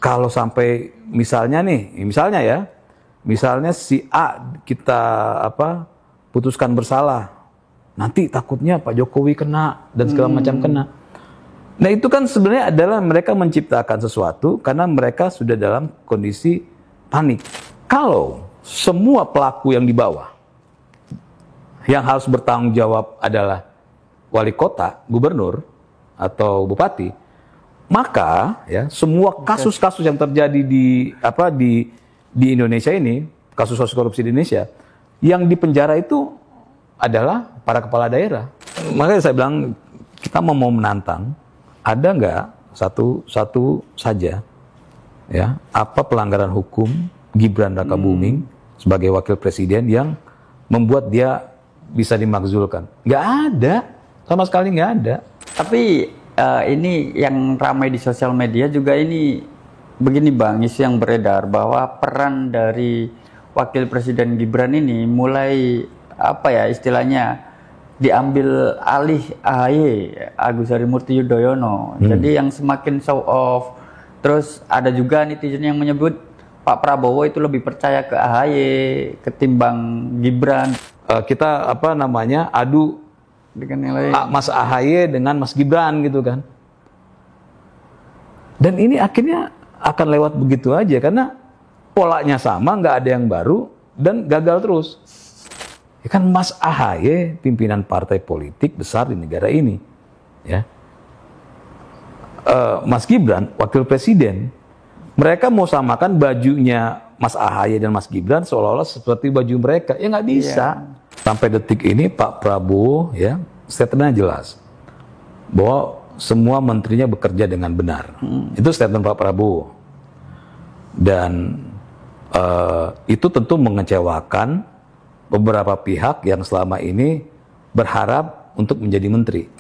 kalau sampai misalnya si A kita putuskan bersalah, nanti takutnya Pak Jokowi kena dan segala macam kena. Nah itu kan sebenarnya adalah mereka menciptakan sesuatu karena mereka sudah dalam kondisi panik. Kalau semua pelaku yang di bawah yang harus bertanggung jawab adalah wali kota, gubernur atau bupati, maka ya semua kasus-kasus yang terjadi di Indonesia ini, kasus-kasus korupsi di Indonesia, yang dipenjara itu adalah para kepala daerah. Makanya saya bilang kita mau menantang, ada nggak satu saja ya apa pelanggaran hukum Gibran Rakabuming sebagai wakil presiden yang membuat dia bisa dimakzulkan? Nggak ada, sama sekali nggak ada. Tapi ini yang ramai di sosial media juga ini begini Bang, isu yang beredar bahwa peran dari wakil presiden Gibran ini mulai istilahnya diambil alih AHY, Agus Harimurti Yudhoyono. Jadi yang semakin show off. Terus ada juga netizen yang menyebut Pak Prabowo itu lebih percaya ke AHY ketimbang Gibran. Kita adu dengan yang lain. Mas AHY dengan Mas Gibran gitu kan. Dan ini akhirnya akan lewat begitu aja karena polanya sama, nggak ada yang baru dan gagal terus. Ya kan Mas AHY pimpinan partai politik besar di negara ini, ya. Mas Gibran wakil presiden. Mereka mau samakan bajunya Mas AHY dan Mas Gibran seolah-olah seperti baju mereka, ya nggak bisa. Sampai detik ini Pak Prabowo ya statementnya jelas bahwa semua menterinya bekerja dengan benar. Itu statement Pak Prabowo. Dan itu tentu mengecewakan beberapa pihak yang selama ini berharap untuk menjadi menteri.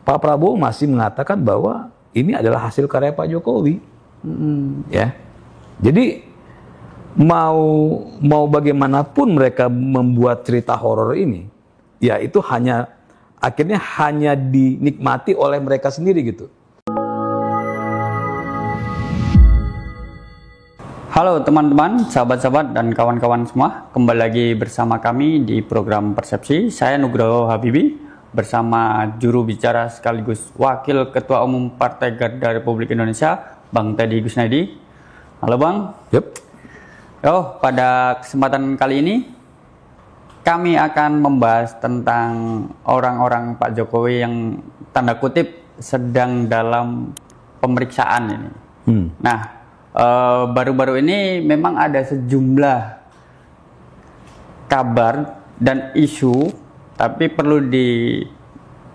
Pak Prabowo masih mengatakan bahwa ini adalah hasil karya Pak Jokowi. Ya, jadi mau bagaimanapun mereka membuat cerita horor ini, ya itu akhirnya hanya dinikmati oleh mereka sendiri gitu. Halo teman-teman, sahabat-sahabat dan kawan-kawan semua, kembali lagi bersama kami di program Persepsi. Saya Nugroho Habibi bersama juru bicara sekaligus Wakil Ketua Umum Partai Garda Republik Indonesia, Bang Teddy Gusnadi. Halo Bang. Yep. Pada kesempatan kali ini kami akan membahas tentang orang-orang Pak Jokowi yang tanda kutip sedang dalam pemeriksaan ini. Nah, baru-baru ini memang ada sejumlah kabar dan isu, tapi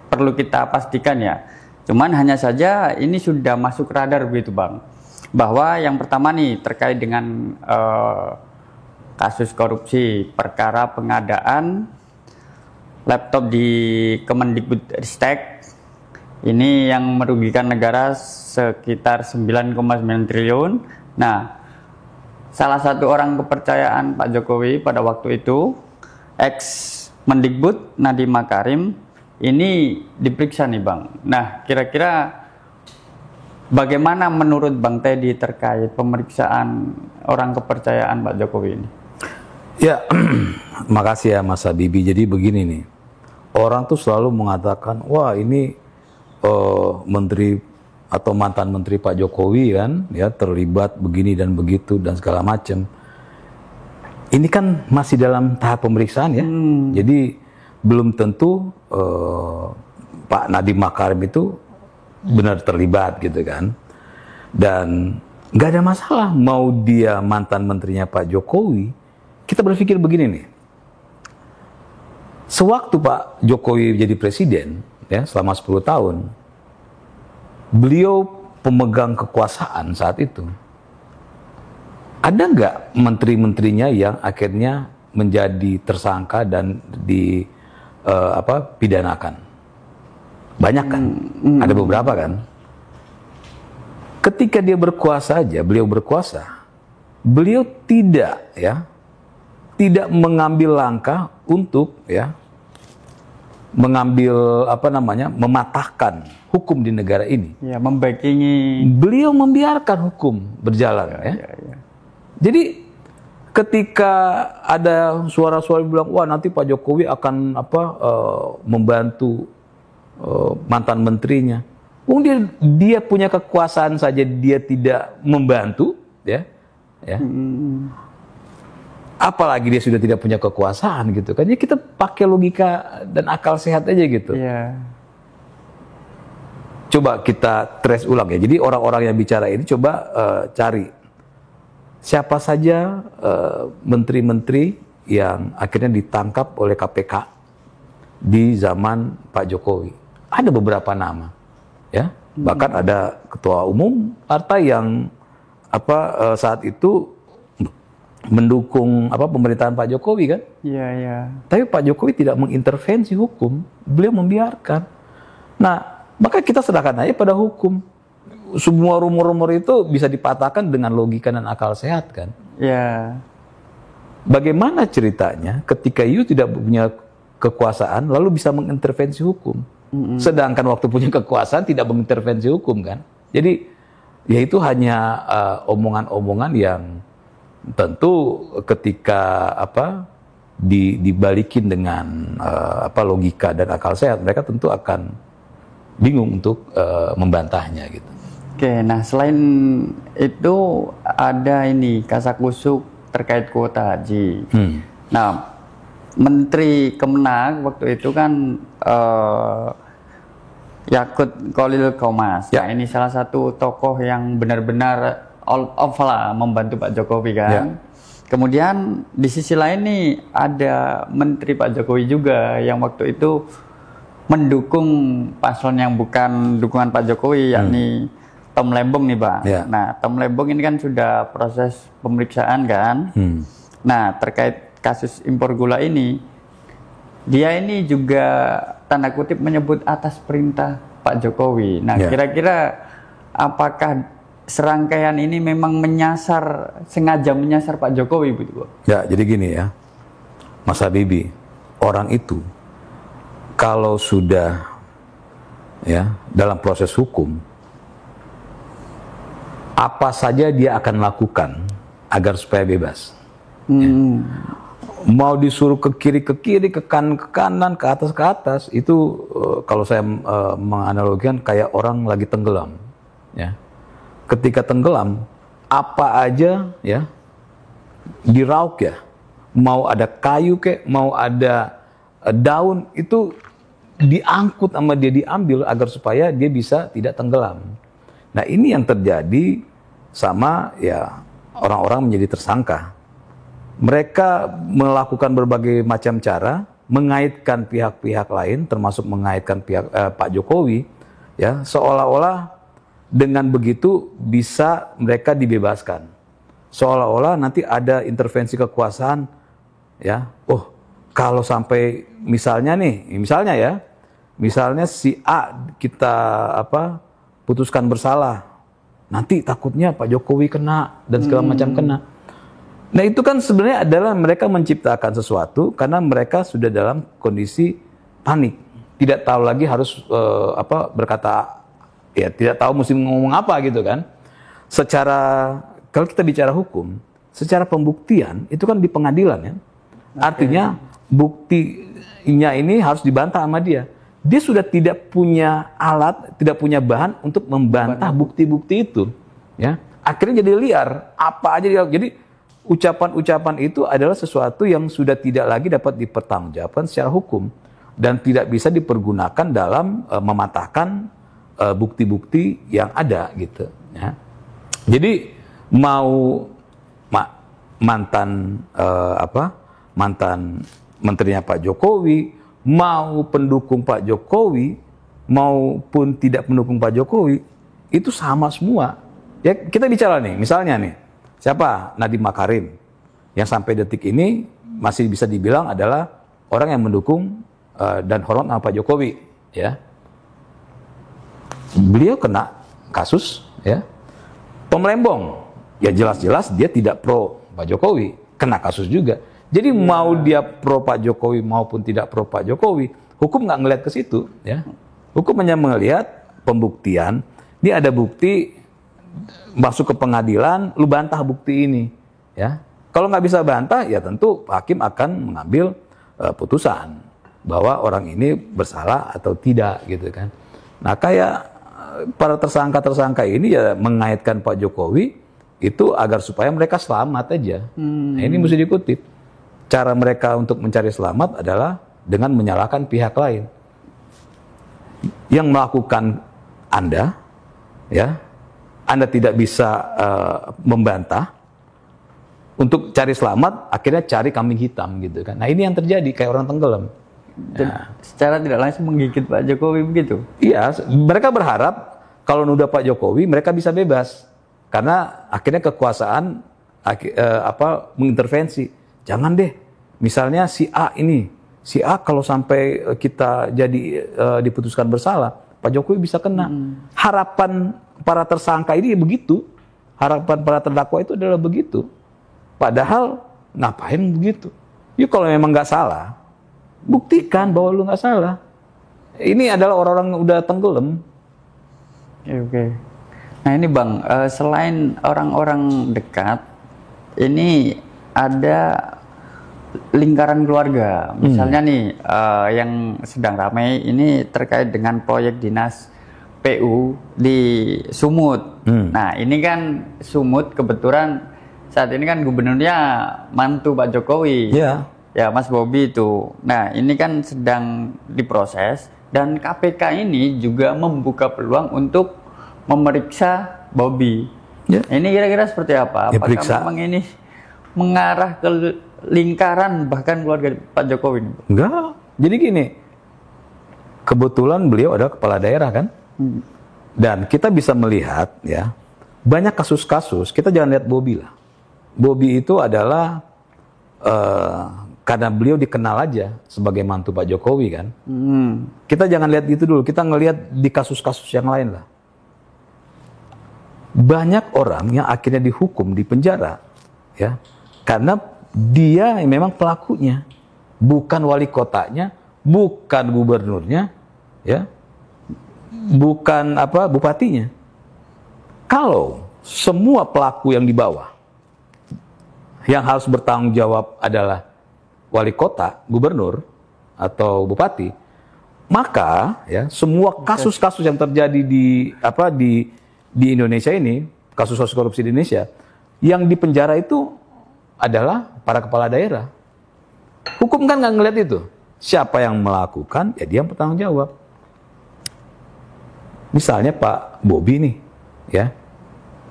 perlu kita pastikan ya. Cuman hanya saja ini sudah masuk radar begitu Bang. Bahwa yang pertama nih terkait dengan kasus korupsi perkara pengadaan laptop di Kemendikbudristek ini yang merugikan negara sekitar 9,9 triliun. Nah, salah satu orang kepercayaan Pak Jokowi pada waktu itu, ex Mendikbud Nadiem Makarim, ini diperiksa nih Bang. Nah, kira-kira bagaimana menurut Bang Teddy terkait pemeriksaan orang kepercayaan Pak Jokowi ini? Ya, makasih ya Mas Habibi. Jadi begini nih, orang tuh selalu mengatakan, wah ini menteri atau mantan menteri Pak Jokowi kan, ya terlibat begini dan begitu dan segala macam. Ini kan masih dalam tahap pemeriksaan ya, jadi belum tentu Pak Nadiem Makarim itu benar terlibat gitu kan. Dan nggak ada masalah mau dia mantan menterinya Pak Jokowi. Kita berpikir begini nih, sewaktu Pak Jokowi jadi presiden ya selama 10 tahun, beliau pemegang kekuasaan saat itu. Ada nggak menteri-menterinya yang akhirnya menjadi tersangka dan pidanakan? Banyak kan? Ada beberapa kan? Ketika dia berkuasa aja, beliau tidak mengambil langkah untuk mematahkan hukum di negara ini. Ya, membackingi. Beliau membiarkan hukum berjalan. Jadi ketika ada suara-suara bilang, wah nanti Pak Jokowi akan membantu mantan menterinya. Dia punya kekuasaan saja dia tidak membantu, ya. Apalagi dia sudah tidak punya kekuasaan gitu kan. Ya kita pakai logika dan akal sehat aja gitu. Yeah. Coba kita trace ulang ya. Jadi orang-orang yang bicara ini coba cari siapa saja menteri-menteri yang akhirnya ditangkap oleh KPK di zaman Pak Jokowi. Ada beberapa nama, ya. Bahkan ada ketua umum partai yang saat itu mendukung pemerintahan Pak Jokowi kan? Iya. Tapi Pak Jokowi tidak mengintervensi hukum, beliau membiarkan. Nah, maka kita serahkan aja pada hukum. Semua rumor-rumor itu bisa dipatahkan dengan logika dan akal sehat kan? Iya. Bagaimana ceritanya ketika you tidak punya kekuasaan lalu bisa mengintervensi hukum? Sedangkan waktu punya kekuasaan tidak mengintervensi hukum kan? Jadi ya itu hanya omongan-omongan yang tentu ketika dibalikin dengan logika dan akal sehat, mereka tentu akan bingung untuk membantahnya gitu. Oke, nah selain itu ada ini kasakusuk terkait kuota haji. Nah, Menteri Kemenag waktu itu kan Yakut Khalil Qomas. Ya. Nah, ini salah satu tokoh yang benar-benar all of lah membantu Pak Jokowi kan. Ya. Kemudian di sisi lain nih ada Menteri Pak Jokowi juga yang waktu itu mendukung paslon yang bukan dukungan Pak Jokowi, yakni Tom Lembong nih Bang. Ya. Nah, Tom Lembong ini kan sudah proses pemeriksaan kan. Nah, terkait kasus impor gula ini, dia ini juga tanda kutip menyebut atas perintah Pak Jokowi. Nah, kira-kira apakah serangkaian ini memang sengaja menyasar Pak Jokowi begitu? Ya, jadi gini ya, Mas Habibie, orang itu kalau sudah ya dalam proses hukum, apa saja dia akan lakukan agar supaya bebas. Ya. Mau disuruh ke kiri, ke kanan, ke atas, itu kalau saya menganalogikan kayak orang lagi tenggelam. Ya. Ketika tenggelam, apa aja ya diraup ya, mau ada kayu mau ada daun itu diangkut sama dia, diambil agar supaya dia bisa tidak tenggelam. Nah ini yang terjadi sama ya orang-orang menjadi tersangka. Mereka melakukan berbagai macam cara, mengaitkan pihak-pihak lain, termasuk mengaitkan pihak Pak Jokowi, ya seolah-olah dengan begitu bisa mereka dibebaskan. Seolah-olah nanti ada intervensi kekuasaan, ya. Oh, kalau sampai misalnya si A kita putuskan bersalah, nanti takutnya Pak Jokowi kena dan segala macam kena. Nah itu kan sebenarnya adalah mereka menciptakan sesuatu karena mereka sudah dalam kondisi panik, tidak tahu lagi harus berkata. Ya tidak tahu mesti ngomong apa gitu kan. Secara kalau kita bicara hukum, secara pembuktian itu kan di pengadilan ya. Artinya buktinya ini harus dibantah sama dia. Dia sudah tidak punya alat, tidak punya bahan untuk membantah bukti-bukti itu. Ya, akhirnya jadi liar. Apa aja dia. Jadi ucapan-ucapan itu adalah sesuatu yang sudah tidak lagi dapat dipertanggungjawabkan secara hukum dan tidak bisa dipergunakan dalam mematahkan bukti-bukti yang ada gitu ya. Jadi mau mantan menterinya Pak Jokowi, mau pendukung Pak Jokowi maupun tidak pendukung Pak Jokowi itu sama semua. Ya kita bicara nih, misalnya nih, siapa Nadiem Makarim yang sampai detik ini masih bisa dibilang adalah orang yang mendukung dan hormat sama Pak Jokowi ya. Beliau kena kasus ya. Tom Lembong ya jelas-jelas dia tidak pro Pak Jokowi, kena kasus juga. Jadi mau dia pro Pak Jokowi maupun tidak pro Pak Jokowi, hukum nggak ngelihat ke situ ya. Hukum hanya melihat pembuktian. Ini ada bukti masuk ke pengadilan, lu bantah bukti ini, ya. Kalau nggak bisa bantah, ya tentu hakim akan mengambil putusan bahwa orang ini bersalah atau tidak, gitu kan. Nah, kayak para tersangka ini ya mengaitkan Pak Jokowi itu agar supaya mereka selamat aja. Nah, ini mesti dikutip. Cara mereka untuk mencari selamat adalah dengan menyalahkan pihak lain yang melakukan Anda, ya. Anda tidak bisa membantah. Untuk cari selamat, akhirnya cari kambing hitam gitu kan. Nah, ini yang terjadi kayak orang tenggelam. Dan secara tidak langsung menggigit Pak Jokowi begitu. Iya, mereka berharap kalau nuduh Pak Jokowi mereka bisa bebas karena akhirnya kekuasaan mengintervensi. Jangan deh, misalnya si A kalau sampai kita jadi diputuskan bersalah, Pak Jokowi bisa kena. Harapan para tersangka ini begitu, harapan para terdakwa itu adalah begitu. Padahal ngapain begitu? Ya kalau memang nggak salah, buktikan bahwa lu nggak salah. Ini adalah orang-orang udah tenggelam. Oke. Nah ini Bang, selain orang-orang dekat, ini ada lingkaran keluarga. Misalnya nih, yang sedang ramai ini terkait dengan proyek dinas PU di Sumut. Nah ini kan Sumut kebetulan saat ini kan gubernurnya mantu Pak Jokowi. Iya. Ya Mas Bobi itu. Nah ini kan sedang diproses dan KPK ini juga membuka peluang untuk memeriksa Bobi. Ya. Ini kira-kira seperti apa? Ya, Apakah periksa. memang ini mengarah ke lingkaran bahkan keluarga Pak Jokowi ini? Enggak. Jadi gini, kebetulan beliau adalah kepala daerah kan, dan kita bisa melihat ya banyak kasus-kasus. Kita jangan lihat Bobi lah. Bobi itu adalah karena beliau dikenal aja sebagai mantu Pak Jokowi kan. Kita jangan lihat itu dulu. Kita ngelihat di kasus-kasus yang lain lah. Banyak orang yang akhirnya dihukum di penjara, ya, karena dia memang pelakunya, bukan wali kotanya, bukan gubernurnya, ya, bukan bupatinya. Kalau semua pelaku yang di bawah yang harus bertanggung jawab adalah wali kota, gubernur, atau bupati, maka ya semua kasus-kasus yang terjadi di Indonesia ini, kasus-kasus korupsi di Indonesia, yang di penjara itu adalah para kepala daerah. Hukum kan nggak ngeliat itu. Siapa yang melakukan, ya dia yang bertanggung jawab. Misalnya Pak Bobi nih, ya.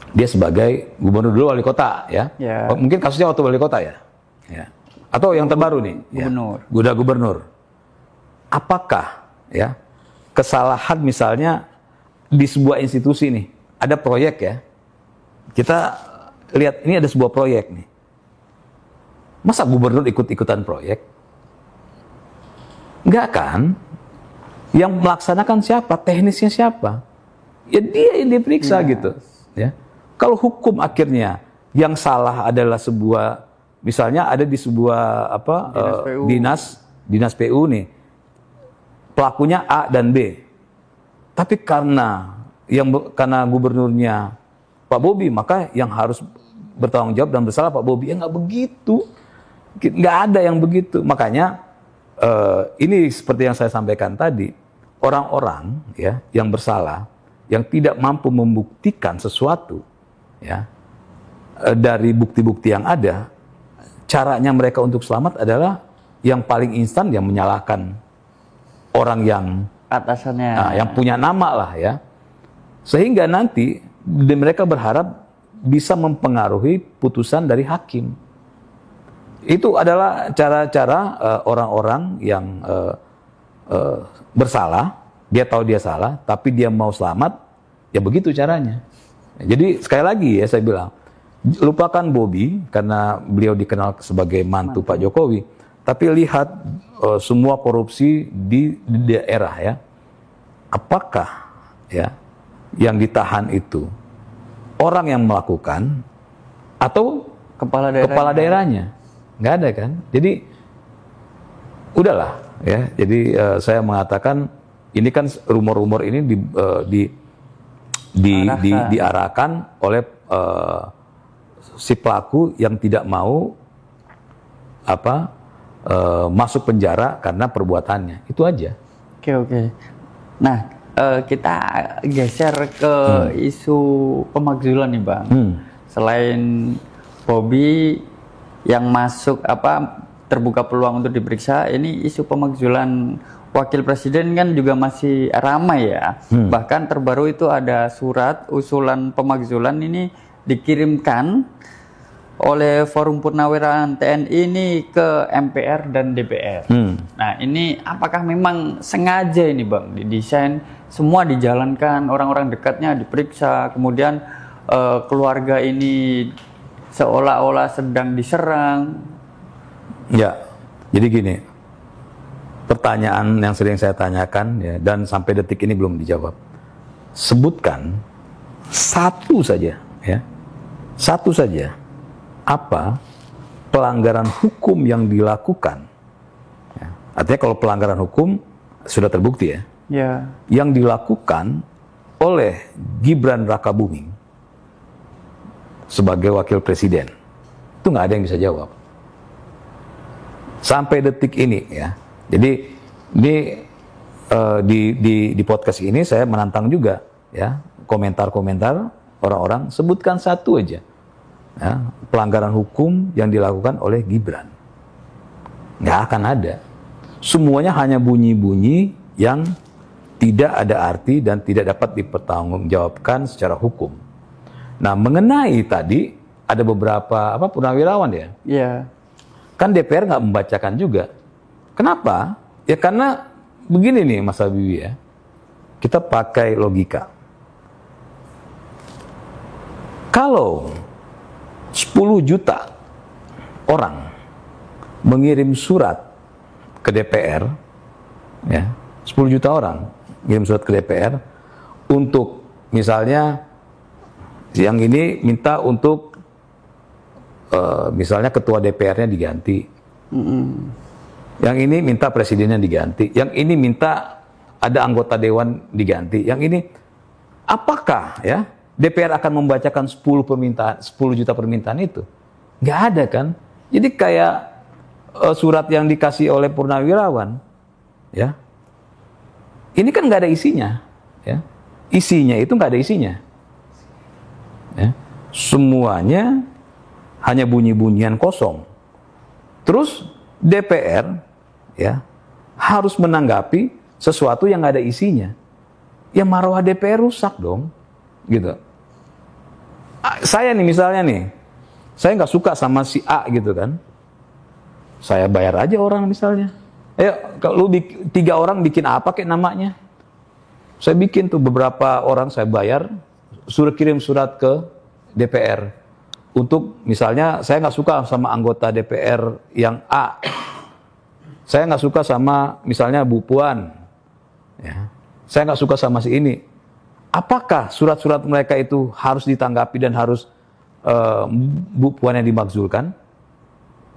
Dia sebagai gubernur dulu wali kota, ya. Ya. Mungkin kasusnya waktu wali kota ya. Atau yang terbaru nih, Gubernur. Ya. Udah gubernur. Apakah ya kesalahan misalnya di sebuah institusi nih, ada proyek ya. Kita lihat ini ada sebuah proyek nih. Masa gubernur ikut-ikutan proyek? Enggak kan? Yang melaksanakan siapa? Teknisnya siapa? Ya dia yang diperiksa gitu, ya. Kalau hukum akhirnya yang salah adalah sebuah, misalnya ada di sebuah dinas PU nih, pelakunya A dan B, tapi karena gubernurnya Pak Bobi, maka yang harus bertanggung jawab dan bersalah Pak Bobi. Ya nggak begitu, nggak ada yang begitu. Makanya ini seperti yang saya sampaikan tadi, orang-orang ya yang bersalah, yang tidak mampu membuktikan sesuatu, ya, dari bukti-bukti yang ada, caranya mereka untuk selamat adalah yang paling instan yang menyalahkan orang yang atasannya, yang punya nama lah ya, sehingga nanti mereka berharap bisa mempengaruhi putusan dari hakim. Itu adalah cara-cara orang-orang yang bersalah, dia tahu dia salah, tapi dia mau selamat, ya begitu caranya. Jadi sekali lagi ya saya bilang, lupakan Bobi karena beliau dikenal sebagai mantu Pak Jokowi, tapi lihat semua korupsi di daerah ya. Apakah ya yang ditahan itu orang yang melakukan atau kepala daerahnya? Nggak ada kan? Jadi udahlah ya. Jadi saya mengatakan ini kan rumor-rumor ini diarahkan oleh si pelaku yang tidak mau masuk penjara karena perbuatannya. Itu aja. Oke. Nah, kita geser ke isu pemakzulan nih, Bang. Selain Bobi yang masuk terbuka peluang untuk diperiksa, ini isu pemakzulan wakil presiden kan juga masih ramai ya. Bahkan terbaru itu ada surat usulan pemakzulan ini dikirimkan oleh Forum Purnawirawan TNI ini ke MPR dan DPR. Nah, ini apakah memang sengaja ini, Bang, didesain semua dijalankan, orang-orang dekatnya diperiksa, kemudian keluarga ini seolah-olah sedang diserang? Ya, jadi gini, pertanyaan yang sering saya tanyakan ya, dan sampai detik ini belum dijawab. Sebutkan satu saja, ya, satu saja. Apa pelanggaran hukum yang dilakukan? Ya, artinya kalau pelanggaran hukum sudah terbukti ya, yang dilakukan oleh Gibran Rakabuming sebagai wakil presiden, itu nggak ada yang bisa jawab sampai detik ini ya. Jadi ini di podcast ini saya menantang juga ya komentar-komentar orang-orang, sebutkan satu aja. Ya, pelanggaran hukum yang dilakukan oleh Gibran. Nggak akan ada. Semuanya hanya bunyi-bunyi yang tidak ada arti dan tidak dapat dipertanggungjawabkan secara hukum. Nah, mengenai tadi ada beberapa purnawirawan ya. Iya. Kan DPR nggak membacakan juga. Kenapa? Ya karena begini nih Mas Habibie ya. Kita pakai logika. Kalau 10 juta orang mengirim surat ke DPR, ya, 10 juta orang mengirim surat ke DPR untuk misalnya yang ini minta untuk misalnya ketua DPR-nya diganti, yang ini minta presidennya diganti, yang ini minta ada anggota dewan diganti, yang ini apakah ya DPR akan membacakan 10 juta permintaan itu? Nggak ada kan? Jadi kayak surat yang dikasih oleh purnawirawan, ya, ini kan nggak ada isinya, ya, isinya itu nggak ada isinya, ya, semuanya hanya bunyi-bunyian kosong. Terus DPR, ya, harus menanggapi sesuatu yang nggak ada isinya, ya marwah DPR rusak dong, gitu. Saya nih misalnya nih, saya nggak suka sama si A gitu kan, saya bayar aja orang misalnya. Kalau 3 orang bikin apa kayak namanya, saya bikin tuh beberapa orang saya bayar, suruh kirim surat ke DPR untuk misalnya saya nggak suka sama anggota DPR yang A, saya nggak suka sama misalnya Bu Puan, ya, saya nggak suka sama si ini. Apakah surat-surat mereka itu harus ditanggapi dan harus Bu Puan yang dimakzulkan?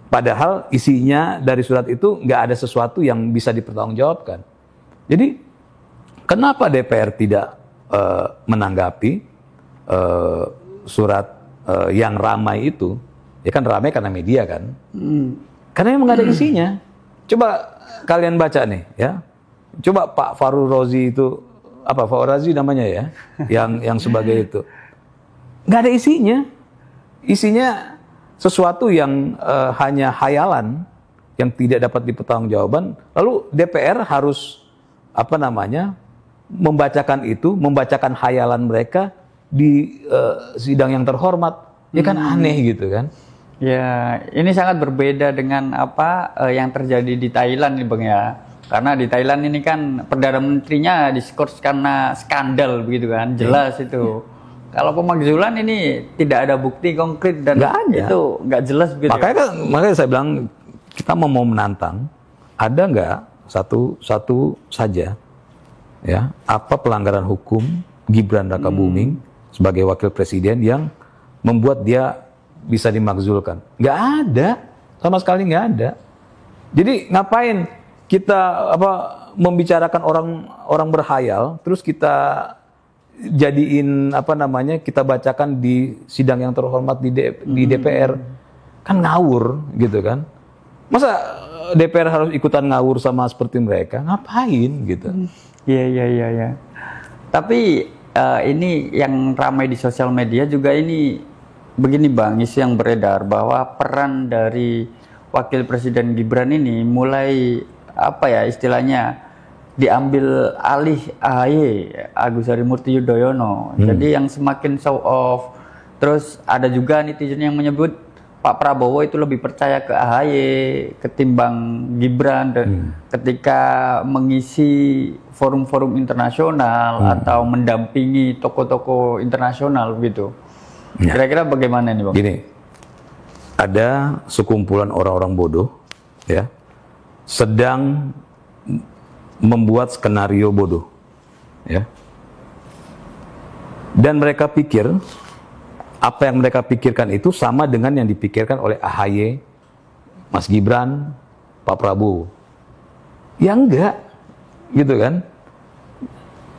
Padahal isinya dari surat itu nggak ada sesuatu yang bisa dipertanggungjawabkan. Jadi kenapa DPR tidak menanggapi surat yang ramai itu? Ya kan ramai karena media kan? Karena memang nggak ada isinya. Coba kalian baca nih ya. Coba Pak Fahru Rozi itu, Fahru Razi namanya ya, yang sebagai itu, nggak ada isinya. Isinya sesuatu yang hanya hayalan yang tidak dapat dipertanggungjawabkan. Lalu DPR harus membacakan itu, membacakan hayalan mereka di sidang yang terhormat. Ya kan aneh gitu kan? Ya, ini sangat berbeda dengan yang terjadi di Thailand nih Bang ya. Karena di Thailand ini kan Perdana Menterinya diskors karena skandal begitu kan, jelas itu. Kalau pemakzulan ini tidak ada bukti konkret dan itu nggak jelas begitu. Makanya saya bilang kita mau menantang, ada nggak satu saja ya apa pelanggaran hukum Gibran Rakabuming sebagai wakil presiden yang membuat dia bisa dimakzulkan? Nggak ada, sama sekali nggak ada. Jadi ngapain kita membicarakan orang berhayal, terus kita jadiin apa namanya, kita bacakan di sidang yang terhormat di DPR, kan ngawur gitu kan. Masa DPR harus ikutan ngawur sama seperti mereka? Ngapain gitu? Iya. Tapi ini yang ramai di sosial media juga ini begini Bang, isu yang beredar bahwa peran dari Wakil Presiden Gibran ini mulai apa ya istilahnya diambil alih AHY, Agus Harimurti Yudhoyono. Jadi yang semakin show off. Terus ada juga netizen yang menyebut Pak Prabowo itu lebih percaya ke AHY ketimbang Gibran dan ketika mengisi forum-forum internasional atau mendampingi tokoh-tokoh internasional gitu. Kira-kira bagaimana nih Bang? Gini, ada sekumpulan orang-orang bodoh ya sedang membuat skenario bodoh ya. Dan mereka pikir apa yang mereka pikirkan itu sama dengan yang dipikirkan oleh AHY, Mas Gibran, Pak Prabowo. Ya enggak, gitu kan?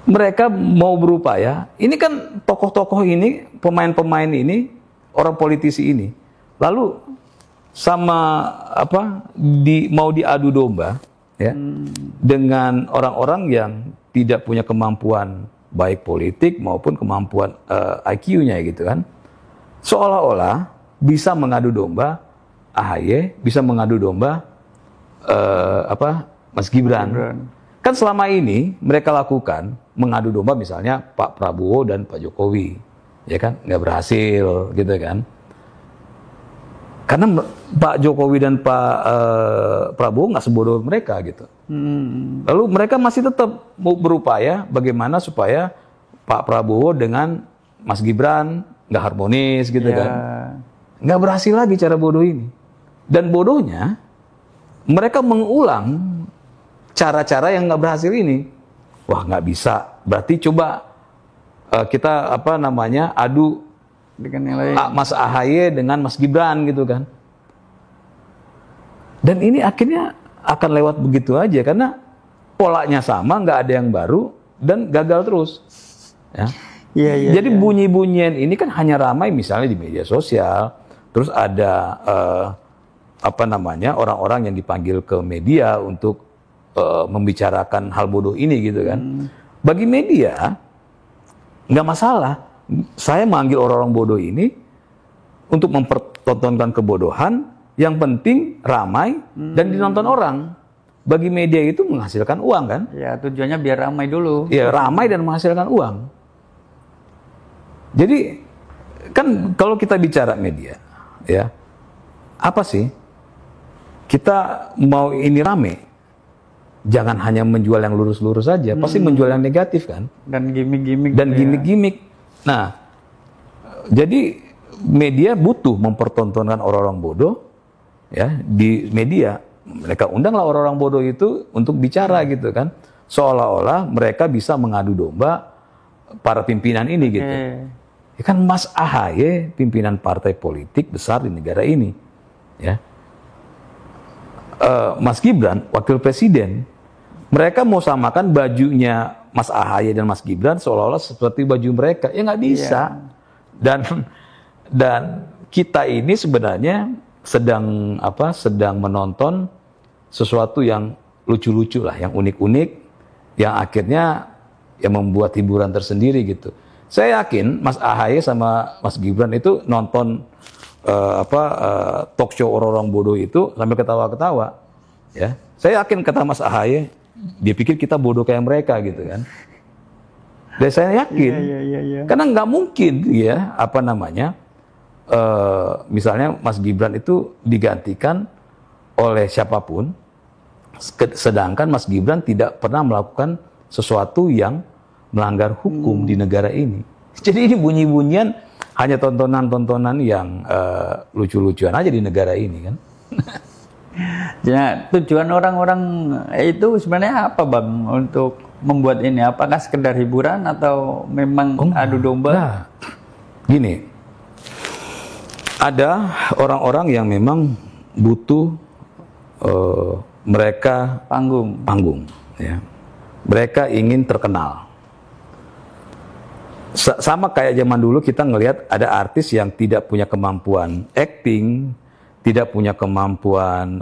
Mereka mau berupaya. Ini kan tokoh-tokoh ini, pemain-pemain ini, orang politisi ini, lalu sama apa mau diadu domba, ya, dengan orang-orang yang tidak punya kemampuan baik politik maupun kemampuan IQ-nya, gitu kan? Seolah-olah bisa mengadu domba AHY, bisa mengadu domba Mas Gibran. Kan selama ini mereka lakukan mengadu domba misalnya Pak Prabowo dan Pak Jokowi, ya kan, nggak berhasil, gitu kan? Karena Pak Jokowi dan Pak Prabowo nggak sebodoh mereka, gitu. Lalu mereka masih tetap mau berupaya bagaimana supaya Pak Prabowo dengan Mas Gibran nggak harmonis, gitu kan? Nggak berhasil lagi cara bodoh ini. Dan bodohnya mereka mengulang cara-cara yang nggak berhasil ini. Wah, nggak bisa. Berarti coba kita adu dengan yang lain. Mas AHY dengan Mas Gibran, gitu kan. Dan ini akhirnya akan lewat begitu aja karena polanya sama, nggak ada yang baru dan gagal terus. Ya. Jadi bunyi-bunyian ini kan hanya ramai misalnya di media sosial, terus ada orang-orang yang dipanggil ke media untuk membicarakan hal bodoh ini, gitu kan. Bagi media nggak masalah. Saya manggil orang-orang bodoh ini untuk mempertontonkan kebodohan, yang penting ramai dan ditonton orang. Bagi media itu menghasilkan uang, kan? Ya, tujuannya biar ramai dulu. Ya, ramai dan menghasilkan uang. Jadi kan kalau kita bicara media, ya, apa sih? Kita mau ini rame, jangan hanya menjual yang lurus-lurus saja, pasti menjual yang negatif, kan? Dan gimmick-gimmick. Dan gimmick-gimmick. Nah, jadi media butuh mempertontonkan orang-orang bodoh, ya, di media. Mereka undanglah orang-orang bodoh itu untuk bicara, gitu kan. Seolah-olah mereka bisa mengadu domba para pimpinan ini, gitu. Ya kan Mas AHY pimpinan partai politik besar di negara ini, ya. Mas Gibran wakil presiden. Mereka mau samakan bajunya Mas AHY dan Mas Gibran seolah-olah seperti baju mereka. Ya nggak bisa. Dan kita ini sebenarnya sedang menonton sesuatu yang lucu-lucu lah, yang unik-unik, yang akhirnya yang membuat hiburan tersendiri, gitu. Saya yakin Mas AHY sama Mas Gibran itu nonton talk show orang-orang bodoh itu sambil ketawa-ketawa, ya. Saya yakin kata Mas AHY, dia pikir kita bodoh kayak mereka, gitu kan. Dan saya yakin, karena nggak mungkin, ya, misalnya Mas Gibran itu digantikan oleh siapapun, sedangkan Mas Gibran tidak pernah melakukan sesuatu yang melanggar hukum di negara ini. Jadi ini bunyi-bunyian hanya tontonan-tontonan yang lucu-lucuan aja di negara ini, kan. Ya, tujuan orang-orang itu sebenarnya apa, Bang, untuk membuat ini? Apakah sekedar hiburan atau memang adu domba? Nah, gini, ada orang-orang yang memang butuh mereka panggung, Ya. Mereka ingin terkenal. Sama kayak zaman dulu kita ngelihat ada artis yang tidak punya kemampuan acting, tidak punya kemampuan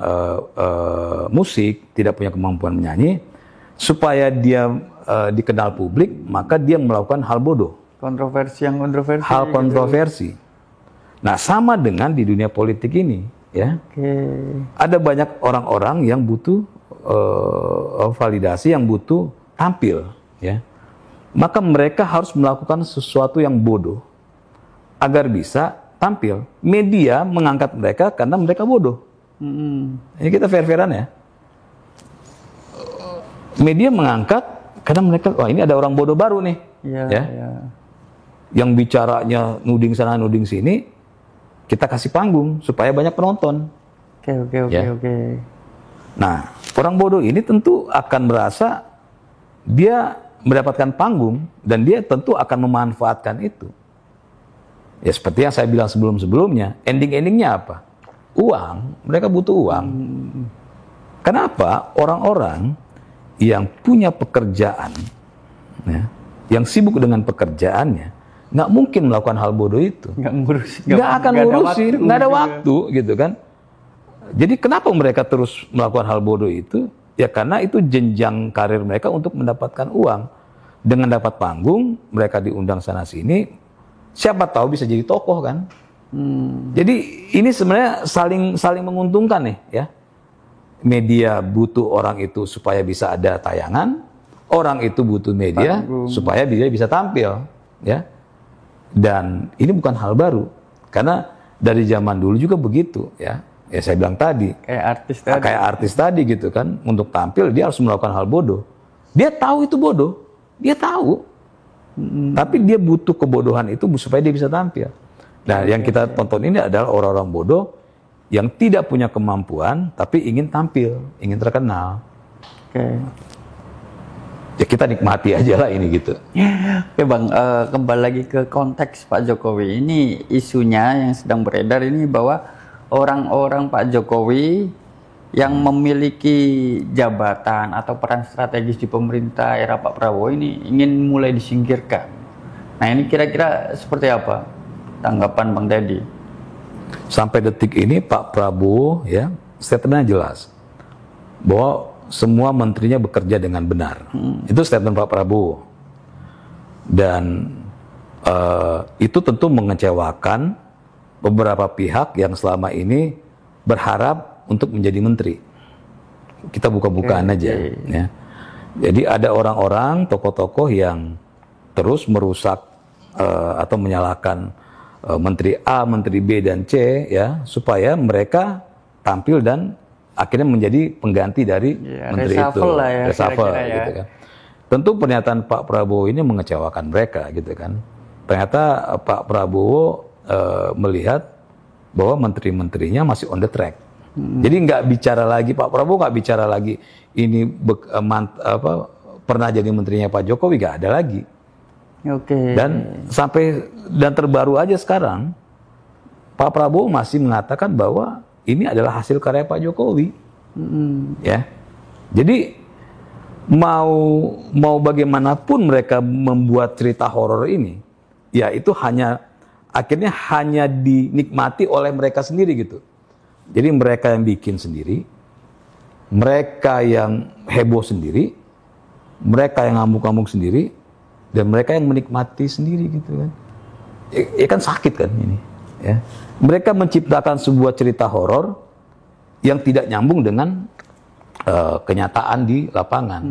musik, tidak punya kemampuan menyanyi, supaya dia dikenal publik, maka dia melakukan hal bodoh. Kontroversi yang kontroversi. Hal kontroversi. Nah, sama dengan di dunia politik ini, ya. Ada banyak orang-orang yang butuh validasi, yang butuh tampil, ya. Maka mereka harus melakukan sesuatu yang bodoh agar bisa tampil. Media mengangkat mereka karena mereka bodoh. Ini kita fair-fairan ya. Media mengangkat karena mereka, wah ini ada orang bodoh baru nih, ya. Yang bicaranya nuding sana nuding sini, kita kasih panggung supaya banyak penonton. Oke. Nah, orang bodoh ini tentu akan merasa dia mendapatkan panggung dan dia tentu akan memanfaatkan itu. Ya seperti yang saya bilang sebelum-sebelumnya, ending-endingnya apa? Uang, mereka butuh uang. Kenapa orang-orang yang punya pekerjaan, ya, yang sibuk dengan pekerjaannya, nggak mungkin melakukan hal bodoh itu. Nggak akan ngurusin, nggak ada waktu gitu kan. Jadi kenapa mereka terus melakukan hal bodoh itu? Ya karena itu jenjang karir mereka untuk mendapatkan uang. Dengan dapat panggung, mereka diundang sana-sini, siapa tahu bisa jadi tokoh kan. Jadi ini sebenarnya saling menguntungkan nih ya. Media butuh orang itu supaya bisa ada tayangan, orang itu butuh media supaya dia bisa tampil, ya. Dan ini bukan hal baru, karena dari zaman dulu juga begitu, ya. Ya saya bilang tadi, kayak artis tadi gitu kan, untuk tampil dia harus melakukan hal bodoh. Dia tahu itu bodoh, dia tahu, tapi dia butuh kebodohan itu supaya dia bisa tampil. Nah, yang kita tonton ini adalah orang-orang bodoh yang tidak punya kemampuan, tapi ingin tampil, ingin terkenal. Ya kita nikmati aja lah ini gitu. Oke Bang, kembali lagi ke konteks Pak Jokowi. Ini isunya yang sedang beredar ini bahwa orang-orang Pak Jokowi yang memiliki jabatan atau peran strategis di pemerintah era Pak Prabowo ini ingin mulai disingkirkan. Nah ini kira-kira seperti apa tanggapan Bang Deddy? Sampai detik ini Pak Prabowo ya statementnya jelas bahwa semua menterinya bekerja dengan benar. Itu statement Pak Prabowo. Dan itu tentu mengecewakan beberapa pihak yang selama ini berharap untuk menjadi menteri. Kita buka-bukaan aja. Ya. Jadi ada orang-orang, tokoh-tokoh yang terus merusak atau menyalahkan menteri A, menteri B dan C, ya, supaya mereka tampil dan akhirnya menjadi pengganti dari menteri itu. Reshuffle ya, gitu kan. Tentu pernyataan Pak Prabowo ini mengecewakan mereka, gitu kan. Ternyata Pak Prabowo melihat bahwa menteri-menterinya masih on the track. Jadi nggak bicara lagi, Pak Prabowo nggak bicara lagi ini pernah jadi menterinya Pak Jokowi, nggak ada lagi. Dan terbaru aja sekarang Pak Prabowo masih mengatakan bahwa ini adalah hasil karya Pak Jokowi. Ya, jadi mau bagaimanapun mereka membuat cerita horor ini, ya itu akhirnya hanya dinikmati oleh mereka sendiri gitu. Jadi mereka yang bikin sendiri, mereka yang heboh sendiri, mereka yang ngamuk-ngamuk sendiri, dan mereka yang menikmati sendiri gitu kan. Ya kan sakit kan ini. Ya. Mereka menciptakan sebuah cerita horor yang tidak nyambung dengan kenyataan di lapangan.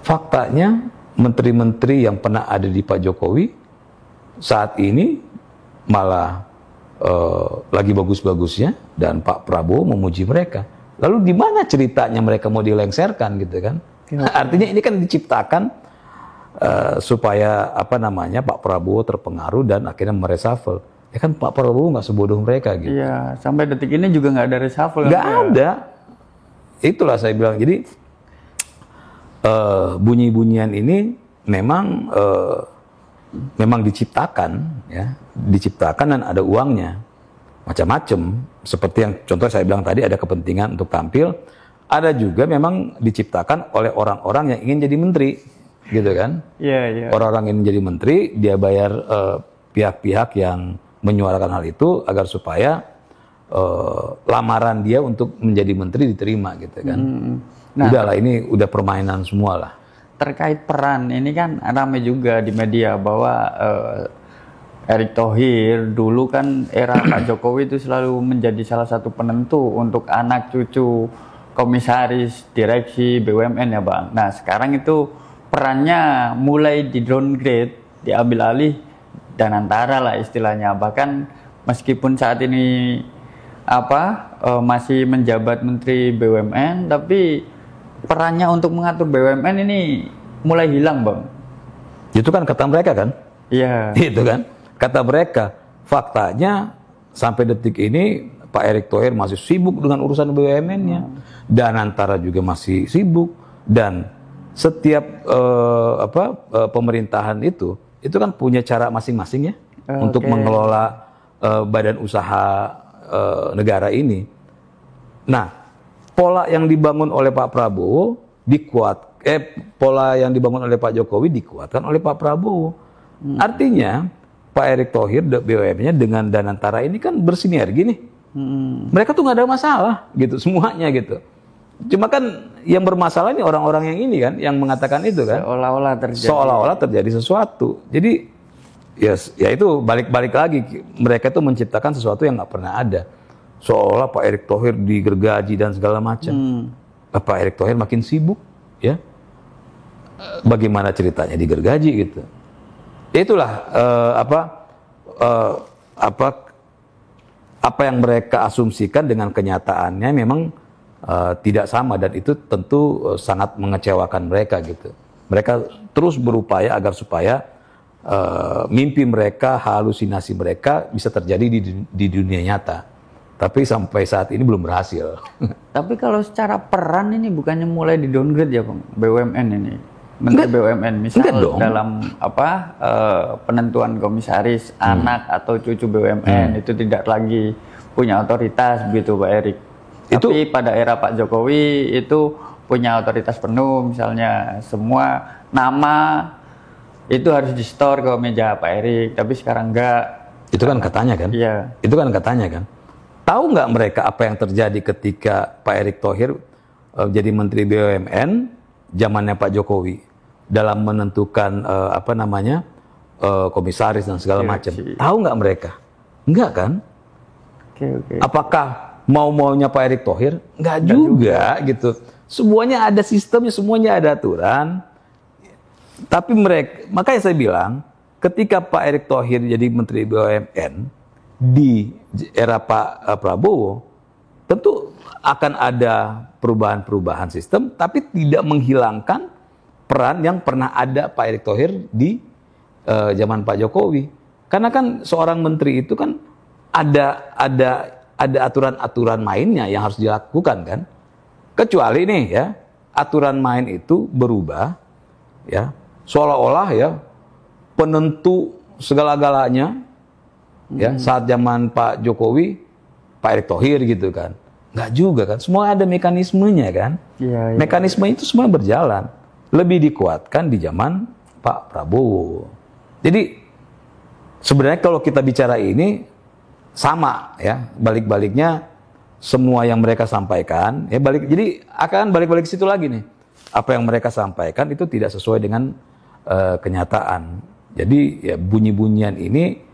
Faktanya menteri-menteri yang pernah ada di Pak Jokowi saat ini malah lagi bagus-bagusnya dan Pak Prabowo memuji mereka. Lalu di mana ceritanya mereka mau dilengserkan gitu kan? Artinya ini kan diciptakan supaya Pak Prabowo terpengaruh dan akhirnya mereshuffle. Ya kan Pak Prabowo nggak sebodoh mereka gitu. Iya, sampai detik ini juga nggak ada reshuffle. Nggak ada. Itulah saya bilang. Jadi bunyi-bunyian ini memang diciptakan, ya, diciptakan dan ada uangnya, macam-macam. Seperti yang contoh saya bilang tadi, ada kepentingan untuk tampil, ada juga memang diciptakan oleh orang-orang yang ingin jadi menteri, gitu kan? Iya, iya. Orang-orang ingin jadi menteri, dia bayar pihak-pihak yang menyuarakan hal itu agar supaya lamaran dia untuk menjadi menteri diterima, gitu kan? Nah, Udahlah, ini udah permainan semua lah. terkait peran ini kan ramai juga di media bahwa Erick Thohir dulu kan era Pak Jokowi itu selalu menjadi salah satu penentu untuk anak cucu komisaris direksi BUMN ya Bang. Nah sekarang itu perannya mulai di downgrade, diambil alih Danantara lah istilahnya. Bahkan meskipun saat ini masih menjabat Menteri BUMN, tapi perannya untuk mengatur BUMN ini mulai hilang Bang. Itu kan kata mereka kan? Iya. Itu kan? Kata mereka. Faktanya sampai detik ini Pak Erick Thohir masih sibuk dengan urusan BUMN-nya. Danantara juga masih sibuk. Dan setiap pemerintahan itu kan punya cara masing-masing ya untuk mengelola badan usaha negara ini. Nah, pola yang dibangun oleh Pak Prabowo pola yang dibangun oleh Pak Jokowi dikuatkan oleh Pak Prabowo. Artinya Pak Erick Thohir BUMN-nya dengan Danantara ini kan bersinergi nih. Mereka tuh nggak ada masalah gitu semuanya gitu. Cuma kan yang bermasalah ini orang-orang yang ini kan yang mengatakan itu kan. Seolah-olah terjadi sesuatu. Jadi ya itu balik-balik lagi mereka itu menciptakan sesuatu yang nggak pernah ada. Seolah Pak Erick Thohir digergaji dan segala macam. Pak Erick Thohir makin sibuk ya. Bagaimana ceritanya digergaji gitu. Itulah apa yang mereka asumsikan dengan kenyataannya memang tidak sama, dan itu tentu sangat mengecewakan mereka gitu. Mereka terus berupaya agar supaya mimpi mereka, halusinasi mereka bisa terjadi di dunia nyata. Tapi sampai saat ini belum berhasil. Tapi kalau secara peran ini bukannya mulai di downgrade ya Bang, BUMN ini? Menteri BUMN misalnya dalam penentuan komisaris anak atau cucu BUMN itu tidak lagi punya otoritas begitu Pak Erick. Tapi pada era Pak Jokowi itu punya otoritas penuh, misalnya semua nama itu harus di store ke meja Pak Erick, tapi sekarang enggak. Itu kan katanya kan? Iya. Itu kan katanya kan? Tahu nggak mereka apa yang terjadi ketika Pak Erick Thohir jadi Menteri BUMN zamannya Pak Jokowi dalam menentukan komisaris dan segala macam? Tahu nggak mereka? Enggak kan? Oke. Apakah mau-maunya Pak Erick Thohir? Enggak juga gitu. Semuanya ada sistemnya, semuanya ada aturan. Tapi makanya saya bilang, ketika Pak Erick Thohir jadi Menteri BUMN di era Pak Prabowo, tentu akan ada perubahan-perubahan sistem, tapi tidak menghilangkan peran yang pernah ada Pak Erick Thohir di zaman Pak Jokowi. Karena kan seorang menteri itu kan ada aturan-aturan mainnya yang harus dilakukan kan. Kecuali nih ya, aturan main itu berubah ya, seolah-olah ya penentu segala-galanya ya saat zaman Pak Jokowi, Pak Erick Thohir gitu kan. Nggak juga kan, semua ada mekanismenya kan. Iya. Mekanisme itu semua berjalan. Lebih dikuatkan di zaman Pak Prabowo. Jadi sebenarnya kalau kita bicara ini sama ya, balik-baliknya semua yang mereka sampaikan ya jadi akan balik-balik situ lagi nih. Apa yang mereka sampaikan itu tidak sesuai dengan kenyataan. Jadi ya bunyi-bunyian ini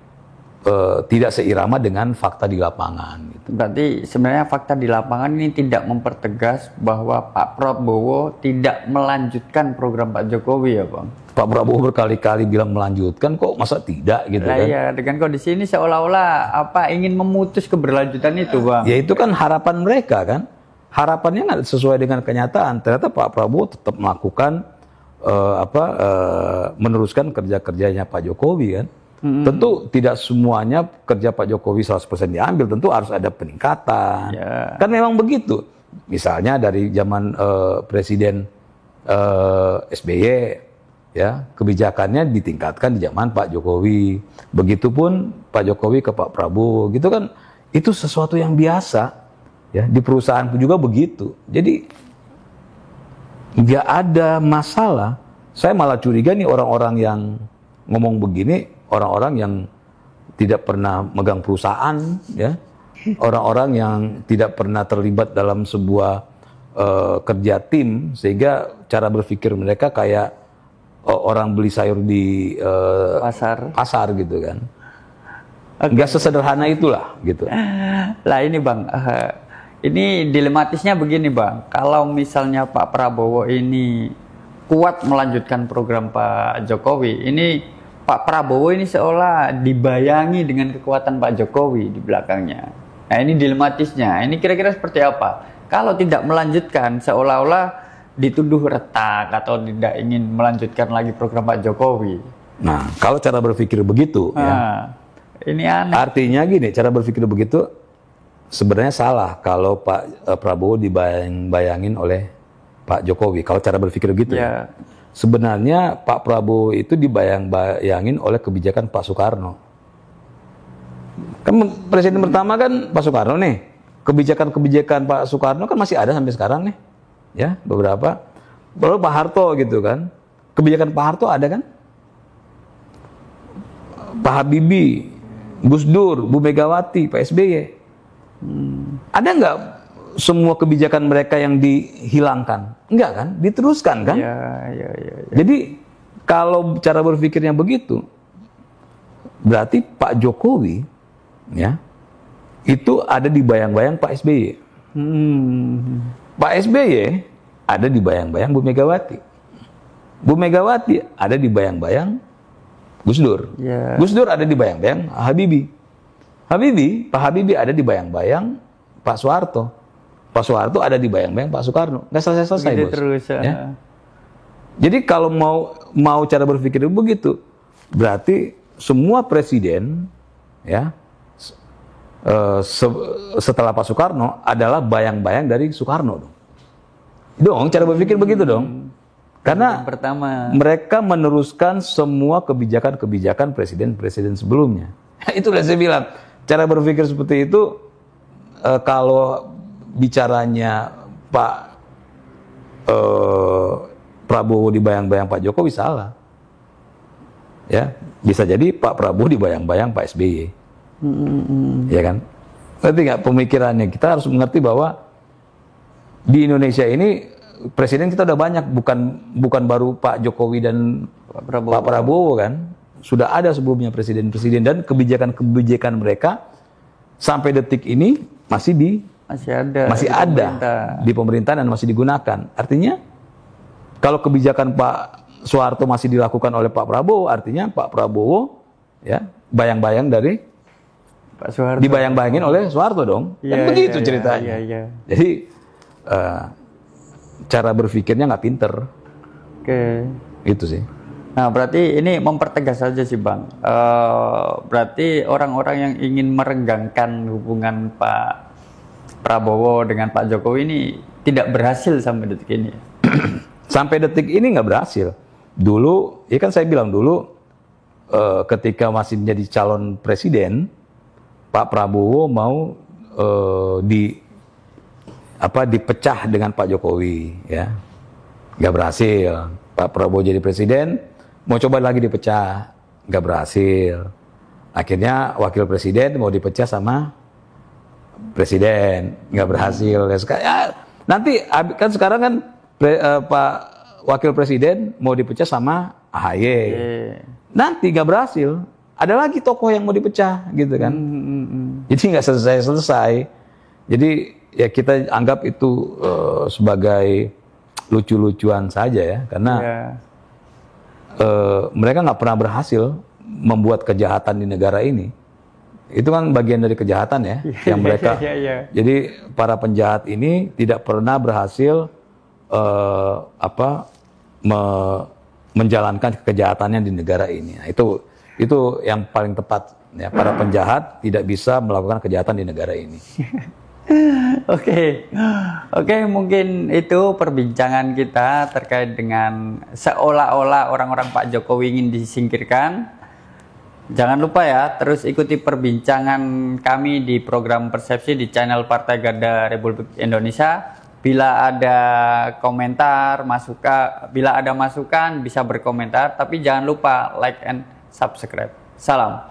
tidak seirama dengan fakta di lapangan gitu. Berarti sebenarnya fakta di lapangan ini tidak mempertegas bahwa Pak Prabowo tidak melanjutkan program Pak Jokowi ya Bang? Pak Prabowo berkali-kali bilang melanjutkan, kok masa tidak gitu kan? Iya, dengan kondisi ini seolah-olah ingin memutus keberlanjutan itu Bang. Ya itu kan harapan mereka kan? Harapannya nggak sesuai dengan kenyataan. Ternyata Pak Prabowo tetap melakukan meneruskan kerja-kerjanya Pak Jokowi kan? Tentu tidak semuanya kerja Pak Jokowi 100% diambil, tentu harus ada peningkatan. Yeah. Kan memang begitu. Misalnya dari zaman Presiden SBY, ya kebijakannya ditingkatkan di zaman Pak Jokowi. Begitupun Pak Jokowi ke Pak Prabowo, gitu kan? Itu sesuatu yang biasa, Ya, di perusahaanku juga begitu. Jadi nggak ada masalah. Saya malah curiga nih orang-orang yang ngomong begini, orang-orang yang tidak pernah megang perusahaan, ya, orang-orang yang tidak pernah terlibat dalam sebuah kerja tim, sehingga cara berpikir mereka kayak orang beli sayur di pasar gitu kan. Nggak sesederhana itulah gitu. Lah ini Bang, ini dilematisnya begini Bang, kalau misalnya Pak Prabowo ini kuat melanjutkan program Pak Jokowi, ini Pak Prabowo ini seolah dibayangi dengan kekuatan Pak Jokowi di belakangnya. Nah ini dilematisnya, ini kira-kira seperti apa? Kalau tidak melanjutkan, seolah-olah dituduh retak atau tidak ingin melanjutkan lagi program Pak Jokowi. Nah, kalau cara berpikir begitu, ya, ini aneh. Artinya gini, cara berpikir begitu sebenarnya salah kalau Pak Prabowo dibayang-bayangin oleh Pak Jokowi. Kalau cara berpikir begitu, ya. Sebenarnya Pak Prabowo itu dibayang-bayangin oleh kebijakan Pak Soekarno. Kan presiden pertama kan Pak Soekarno nih. Kebijakan-kebijakan Pak Soekarno kan masih ada sampai sekarang nih, ya beberapa. Baru Pak Harto gitu kan, kebijakan Pak Harto ada kan, Pak Habibie, Gus Dur, Bu Megawati, Pak SBY, ada nggak semua kebijakan mereka yang dihilangkan? Enggak kan, diteruskan kan? Ya. Jadi kalau cara berpikirnya begitu, berarti Pak Jokowi, ya, itu ada di bayang-bayang Pak SBY. Pak SBY ada di bayang-bayang Bu Megawati. Bu Megawati ada di bayang-bayang Gus Dur. Yeah. Gus Dur ada di bayang-bayang Habibie. Pak Habibie ada di bayang-bayang Pak Soeharto. Pak Soeharto ada di bayang-bayang Pak Soekarno. Nggak selesai-selesai, Bos. Terus, ya. Jadi kalau mau cara berpikir begitu, berarti semua presiden, ya, setelah Pak Soekarno adalah bayang-bayang dari Soekarno dong cara berpikir begitu dong, karena pertama mereka meneruskan semua kebijakan-kebijakan presiden-presiden sebelumnya. Itulah saya bilang cara berpikir seperti itu. Kalau bicaranya Pak Prabowo dibayang-bayang Pak Jokowi salah, ya bisa jadi Pak Prabowo dibayang-bayang Pak SBY. Ya kan? Ngerti nggak pemikirannya? Kita harus mengerti bahwa di Indonesia ini presiden kita udah banyak, bukan baru Pak Jokowi dan Pak Prabowo kan? Sudah ada sebelumnya presiden-presiden, dan kebijakan-kebijakan mereka sampai detik ini masih ada di pemerintahan dan masih digunakan. Artinya kalau kebijakan Pak Soeharto masih dilakukan oleh Pak Prabowo, artinya Pak Prabowo, ya, bayang-bayang dari Pak Soeharto. Dibayang-bayangin oleh Soeharto dong. Kan begitu ceritanya. Jadi cara berpikirnya nggak pinter. Oke. Itu sih. Nah berarti ini mempertegas saja sih Bang. Berarti orang-orang yang ingin merenggangkan hubungan Pak Prabowo dengan Pak Jokowi ini tidak berhasil sampai detik ini. Sampai detik ini nggak berhasil. Dulu, ya kan saya bilang dulu, ketika masih menjadi calon presiden, Pak Prabowo mau dipecah dengan Pak Jokowi, ya, nggak berhasil. Pak Prabowo jadi presiden, mau coba lagi dipecah, nggak berhasil. Akhirnya wakil presiden mau dipecah sama presiden, nggak berhasil. Ya, nanti kan sekarang kan Pak wakil presiden mau dipecah sama AHY, nanti nggak berhasil. Ada lagi tokoh yang mau dipecah gitu kan. Jadi nggak selesai-selesai. Jadi ya kita anggap itu sebagai lucu-lucuan saja ya. Karena mereka nggak pernah berhasil membuat kejahatan di negara ini. Itu kan bagian dari kejahatan ya. Yang mereka. Jadi para penjahat ini tidak pernah berhasil menjalankan kejahatannya di negara ini. Nah, itu yang paling tepat ya, para penjahat tidak bisa melakukan kejahatan di negara ini. Oke, mungkin itu perbincangan kita terkait dengan seolah-olah orang-orang Pak Jokowi ingin disingkirkan. Jangan lupa ya, terus ikuti perbincangan kami di program Persepsi di channel Partai Garda Republik Indonesia. Bila ada komentar, bila ada masukan bisa berkomentar, tapi jangan lupa like and subscribe. Salam.